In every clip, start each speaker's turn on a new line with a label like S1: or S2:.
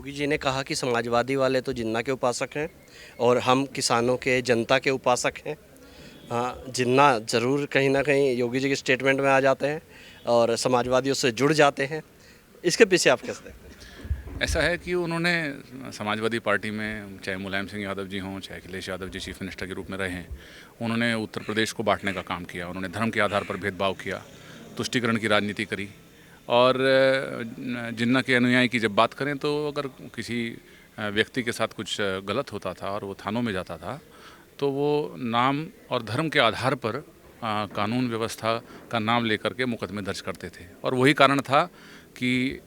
S1: योगी जी ने कहा कि समाजवादी वाले तो जिन्ना के उपासक हैं और हम किसानों के जनता के उपासक हैं। हाँ, जिन्ना ज़रूर कहीं ना कहीं योगी जी के स्टेटमेंट में आ जाते हैं और समाजवादियों से जुड़ जाते हैं। इसके पीछे आप कैसे देखते हैं?
S2: ऐसा है कि उन्होंने समाजवादी पार्टी में चाहे मुलायम सिंह यादव जी हों, चाहे अखिलेश यादव जी चीफ मिनिस्टर के रूप में रहे हैं, उन्होंने उत्तर प्रदेश को बांटने का काम किया। उन्होंने धर्म के आधार पर भेदभाव किया, तुष्टीकरण की राजनीति करी। और जिन्ना के अनुयायी की जब बात करें तो अगर किसी व्यक्ति के साथ कुछ गलत होता था और वो थानों में जाता था तो वो नाम और धर्म के आधार पर कानून व्यवस्था का नाम लेकर के मुकदमे दर्ज करते थे। और वही कारण था कि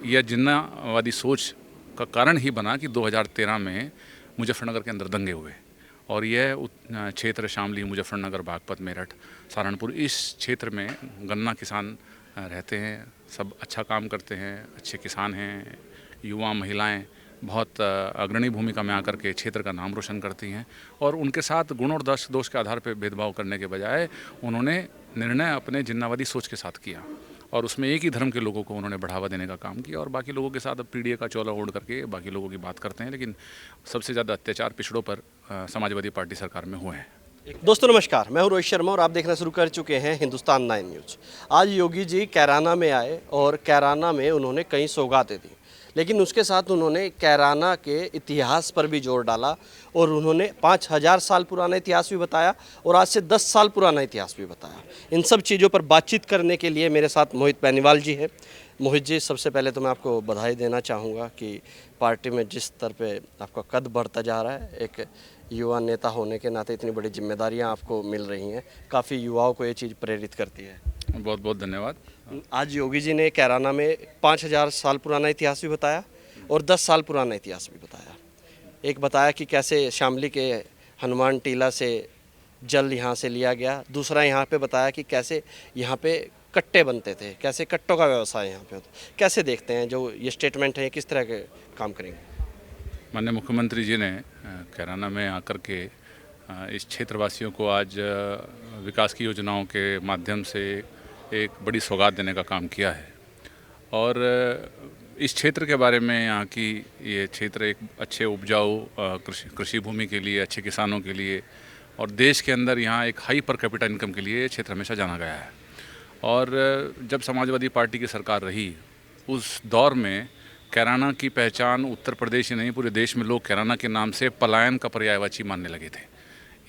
S2: यह जिन्नावादी सोच का कारण ही बना कि 2013 में मुजफ्फरनगर के अंदर दंगे हुए। और यह क्षेत्र शामली, मुजफ्फरनगर, बागपत, मेरठ, सहारनपुर, इस क्षेत्र में गन्ना किसान रहते हैं। सब अच्छा काम करते हैं, अच्छे किसान हैं। युवा महिलाएं बहुत अग्रणी भूमिका में आकर के क्षेत्र का नाम रोशन करती हैं। और उनके साथ गुण और दोष के आधार पर भेदभाव करने के बजाय उन्होंने निर्णय अपने जिन्नावादी सोच के साथ किया और उसमें एक ही धर्म के लोगों को उन्होंने बढ़ावा देने का काम किया। और बाकी लोगों के साथ अब पीढ़ी का चोला ओढ़ करके बाकी लोगों की बात करते हैं। लेकिन सबसे ज़्यादा अत्याचार पिछड़ों पर समाजवादी पार्टी सरकार में हुए हैं।
S1: दोस्तों नमस्कार, मैं हूं रोहित शर्मा और आप देखना शुरू कर चुके हैं हिंदुस्तान 9 न्यूज़। आज योगी जी कैराना में आए और कैराना में उन्होंने कई सौगातें दी, लेकिन उसके साथ उन्होंने कैराना के इतिहास पर भी जोर डाला और उन्होंने 5000 साल पुराना इतिहास भी बताया और आज से 10 साल पुराना इतिहास भी बताया। इन सब चीज़ों पर बातचीत करने के लिए मेरे साथ मोहित बेनीवाल जी है। मोहित जी, सबसे पहले तो मैं आपको बधाई देना चाहूँगा कि पार्टी में जिस स्तर पे आपका कद बढ़ता जा रहा है, एक युवा नेता होने के नाते इतनी बड़ी जिम्मेदारियां आपको मिल रही हैं, काफ़ी युवाओं को ये चीज़ प्रेरित करती है।
S2: बहुत बहुत धन्यवाद।
S1: आज योगी जी ने कैराना में 5000 साल पुराना इतिहास भी बताया और 10 साल पुराना इतिहास भी बताया। एक बताया कि कैसे शामली के हनुमान टीला से जल यहाँ से लिया गया। दूसरा यहाँ पे बताया कि कैसे यहाँ पे कट्टे बनते थे, कैसे कट्टों का व्यवसाय यहाँ पे होता। कैसे देखते हैं जो ये स्टेटमेंट है, किस तरह के काम करेंगे?
S2: माननीय मुख्यमंत्री जी ने कैराना में आकर के इस क्षेत्रवासियों को आज विकास की योजनाओं के माध्यम से एक बड़ी सौगात देने का काम किया है। और इस क्षेत्र के बारे में, यहाँ की ये क्षेत्र एक अच्छे उपजाऊ कृषि भूमि के लिए, अच्छे किसानों के लिए और देश के अंदर यहाँ एक हाई पर कैपिटा इनकम के लिए ये क्षेत्र हमेशा जाना गया है। और जब समाजवादी पार्टी की सरकार रही उस दौर में कैराना की पहचान उत्तर प्रदेश ही नहीं पूरे देश में लोग कैराना के नाम से पलायन का पर्यायवाची मानने लगे थे।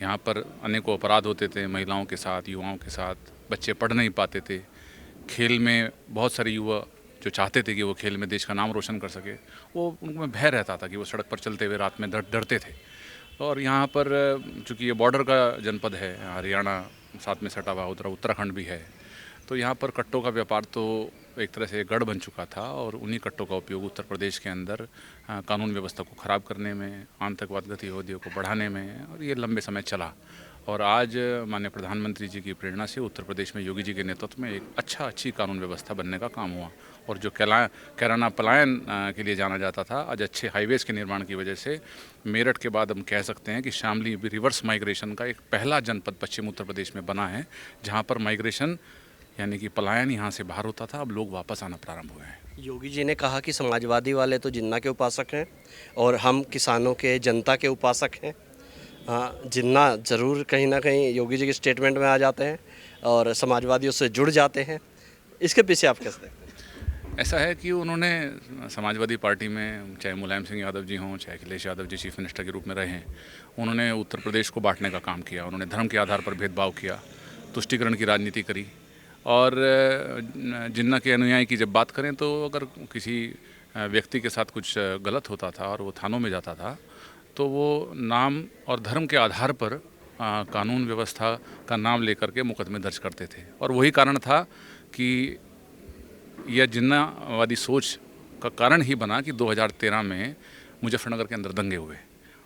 S2: यहाँ पर अनेकों अपराध होते थे महिलाओं के साथ, युवाओं के साथ। बच्चे पढ़ नहीं पाते थे। खेल में बहुत सारे युवा जो चाहते थे कि वो खेल में देश का नाम रोशन कर सके, वो उनमें भय रहता था कि वो सड़क पर चलते हुए रात में डरते थे। और यहाँ पर चूँकि ये बॉर्डर का जनपद है, हरियाणा साथ में सटा हुआ, उधर उत्तराखंड भी है, तो यहाँ पर कट्टों का व्यापार तो एक तरह से गढ़ बन चुका था। और उन्हीं कट्टों का उपयोग उत्तर प्रदेश के अंदर कानून व्यवस्था को ख़राब करने में, आतंकवाद गतिविधियों को बढ़ाने में, और ये लंबे समय चला। और आज माननीय प्रधानमंत्री जी की प्रेरणा से उत्तर प्रदेश में योगी जी के नेतृत्व में एक अच्छी कानून व्यवस्था बनने का काम हुआ। और जो कैराना पलायन के लिए जाना जाता था, आज अच्छे हाईवेज़ के निर्माण की वजह से मेरठ के बाद हम कह सकते हैं कि शामली रिवर्स माइग्रेशन का एक पहला जनपद पश्चिम उत्तर प्रदेश में बना है, जहाँ पर माइग्रेशन यानी कि पलायन यहाँ से बाहर होता था, अब लोग वापस आना प्रारंभ हुए हैं।
S1: योगी जी ने कहा कि समाजवादी वाले तो जिन्ना के उपासक हैं और हम किसानों के जनता के उपासक हैं। हाँ, जिन्ना ज़रूर कहीं ना कहीं योगी जी के स्टेटमेंट में आ जाते हैं और समाजवादियों से जुड़ जाते हैं। इसके पीछे आप कैसे देखते हैं?
S2: ऐसा है कि उन्होंने समाजवादी पार्टी में चाहे मुलायम सिंह यादव जी हों, चाहे अखिलेश यादव जी चीफ मिनिस्टर के रूप में रहे हैं, उन्होंने उत्तर प्रदेश को बांटने का काम किया। उन्होंने धर्म के आधार पर भेदभाव किया, तुष्टीकरण की राजनीति करी। और जिन्ना के अनुयायी की जब बात करें तो अगर किसी व्यक्ति के साथ कुछ गलत होता था और वो थानों में जाता था तो वो नाम और धर्म के आधार पर कानून व्यवस्था का नाम लेकर के मुकदमे दर्ज करते थे। और वही कारण था कि यह जिन्नावादी सोच का कारण ही बना कि 2013 में मुजफ्फरनगर के अंदर दंगे हुए।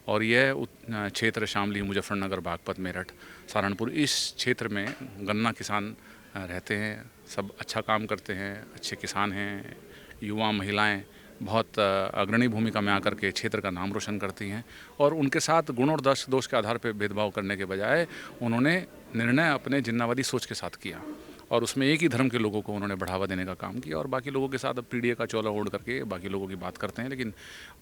S2: और यह क्षेत्र शामली, मुजफ्फरनगर, बागपत, मेरठ, सहारनपुर, इस क्षेत्र में गन्ना किसान रहते हैं। सब अच्छा काम करते हैं, अच्छे किसान हैं। युवा महिलाएं बहुत अग्रणी भूमिका में आकर के क्षेत्र का नाम रोशन करती हैं। और उनके साथ गुण और दोष के आधार पर भेदभाव करने के बजाय उन्होंने निर्णय अपने जिन्नावादी सोच के साथ किया और उसमें एक ही धर्म के लोगों को उन्होंने बढ़ावा देने का काम किया और बाकी लोगों के साथ अब पीडीए का चोला ओढ़ करके बाकी लोगों की बात करते हैं। लेकिन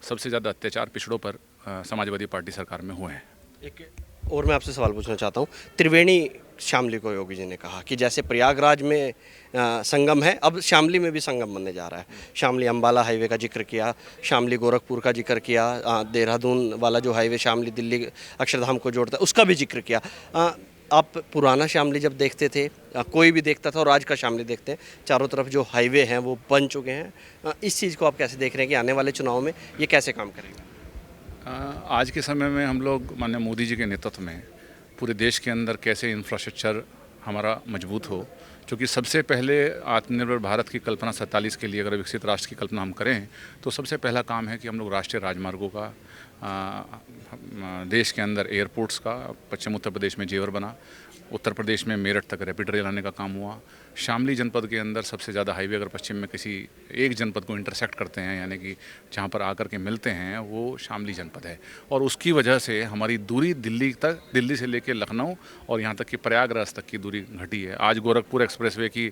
S2: सबसे ज़्यादा अत्याचार पिछड़ों पर समाजवादी पार्टी सरकार में हुए हैं।
S1: एक और मैं आपसे सवाल पूछना चाहता हूँ, त्रिवेणी शामली को योगी जी ने कहा कि जैसे प्रयागराज में संगम है, अब शामली में भी संगम बनने जा रहा है। शामली अंबाला हाईवे का जिक्र किया, शामली गोरखपुर का जिक्र किया, देहरादून वाला जो हाईवे शामली दिल्ली अक्षरधाम को जोड़ता है उसका भी जिक्र किया। आप पुराना शामली जब देखते थे, कोई भी देखता था, और आज का शामली देखते हैं, चारों तरफ जो हाईवे हैं वो बन चुके हैं। इस चीज़ को आप कैसे देख रहे हैं कि आने वाले चुनाव में ये कैसे काम करेगा?
S2: आज के समय में हम लोग माननीय मोदी जी के नेतृत्व में पूरे देश के अंदर कैसे इंफ्रास्ट्रक्चर हमारा मजबूत हो, क्योंकि सबसे पहले आत्मनिर्भर भारत की कल्पना 47 के लिए अगर विकसित राष्ट्र की कल्पना हम करें तो सबसे पहला काम है कि हम लोग राष्ट्रीय राजमार्गों का देश के अंदर एयरपोर्ट्स का, पश्चिम उत्तर प्रदेश में जेवर बना, उत्तर प्रदेश में मेरठ तक रैपिड रेल आने का काम हुआ। शामली जनपद के अंदर सबसे ज़्यादा हाईवे अगर पश्चिम में किसी एक जनपद को इंटरसेक्ट करते हैं, यानी कि जहाँ पर आकर के मिलते हैं, वो शामली जनपद है। और उसकी वजह से हमारी दूरी दिल्ली से लेकर लखनऊ और यहाँ तक कि प्रयागराज तक की दूरी घटी है। आज गोरखपुर एक्सप्रेसवे की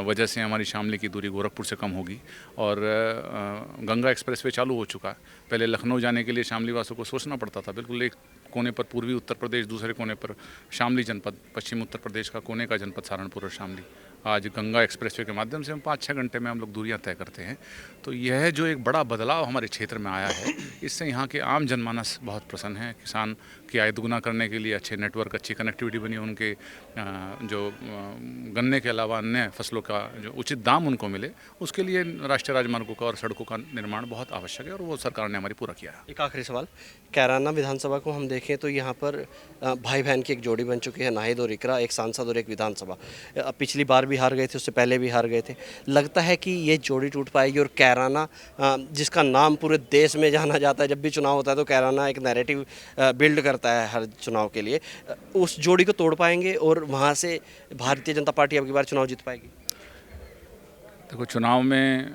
S2: वजह से हमारी शामली की दूरी गोरखपुर से कम होगी और गंगा एक्सप्रेसवे चालू हो चुका है। पहले लखनऊ जाने के लिए शामली वासियों को सोचना पड़ता था, बिल्कुल एक कोने पर पूर्वी उत्तर प्रदेश, दूसरे कोने पर शामली जनपद, पश्चिम उत्तर प्रदेश का कोने का जनपद सहारनपुर और शामली। आज गंगा एक्सप्रेसवे के माध्यम से हम 5-6 घंटे में हम लोग दूरियां तय करते हैं। तो यह जो एक बड़ा बदलाव हमारे क्षेत्र में आया है, इससे यहाँ के आम जनमानस बहुत प्रसन्न है। किसान की आय दुगना करने के लिए अच्छे नेटवर्क, अच्छी कनेक्टिविटी बनी, उनके जो गन्ने के अलावा अन्य फसलों का जो उचित दाम उनको मिले, उसके लिए राष्ट्रीय राजमार्गों का और सड़कों का निर्माण बहुत आवश्यक है और वो सरकार ने हमारी पूरा किया है।
S1: एक आखिरी सवाल, कैराना विधानसभा को हम देखें तो यहाँ पर भाई बहन की एक जोड़ी बन चुकी है, नाहिद और इकरा, एक सांसद और एक विधानसभा। पिछली बार भी हार गए थे, उससे पहले भी हार गए थे। लगता है कि ये जोड़ी टूट पाएगी और कैराना, जिसका नाम पूरे देश में जाना जाता है, जब भी चुनाव होता है तो कैराना एक नैरेटिव बिल्ड करता है हर चुनाव के लिए, उस जोड़ी को तोड़ पाएंगे और वहाँ से भारतीय जनता पार्टी अब की बार चुनाव जीत पाएगी?
S2: देखो, चुनाव में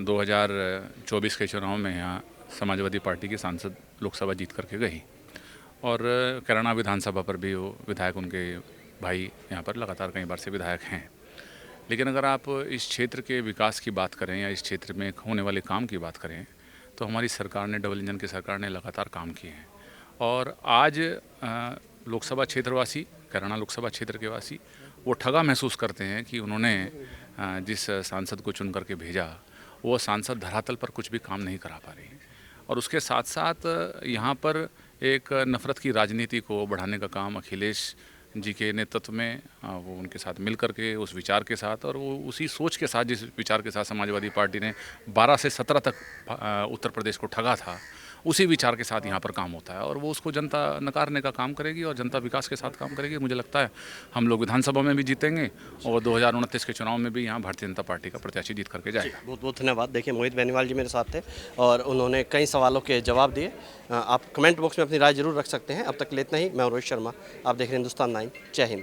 S2: 2024 के चुनाव में यहाँ समाजवादी पार्टी की सांसद लोकसभा जीत करके गई और कैराना विधानसभा पर भी वो विधायक, उनके भाई यहाँ पर लगातार कई बार से विधायक हैं। लेकिन अगर आप इस क्षेत्र के विकास की बात करें या इस क्षेत्र में होने वाले काम की बात करें तो हमारी सरकार ने, डबल इंजन की सरकार ने लगातार काम किए हैं। और आज लोकसभा क्षेत्रवासी, कैराना लोकसभा क्षेत्र के वासी वो ठगा महसूस करते हैं कि उन्होंने जिस सांसद को चुन करके भेजा वो सांसद धरातल पर कुछ भी काम नहीं करा पा रही। और उसके साथ साथ यहाँ पर एक नफ़रत की राजनीति को बढ़ाने का काम अखिलेश जी के नेतृत्व में, वो उनके साथ मिल करके उस विचार के साथ और वो उसी सोच के साथ, जिस विचार के साथ समाजवादी पार्टी ने 12 से 17 तक उत्तर प्रदेश को ठगा था, उसी विचार के साथ यहाँ पर काम होता है और वो उसको जनता नकारने का काम करेगी और जनता विकास के साथ काम करेगी। मुझे लगता है हम लोग विधानसभा में भी जीतेंगे और 2029 के चुनाव में भी यहाँ भारतीय जनता पार्टी का प्रत्याशी जीत करके जाएगा।
S1: बहुत बहुत धन्यवाद। देखिए, मोहित बेनीवाल जी मेरे साथ थे और उन्होंने कई सवालों के जवाब दिए। आप कमेंट बॉक्स में अपनी राय जरूर रख सकते हैं। अब तक के लिए इतना ही। मैं रोहित शर्मा, आप देख रहे हैं हिंदुस्तान 9। जय हिंद।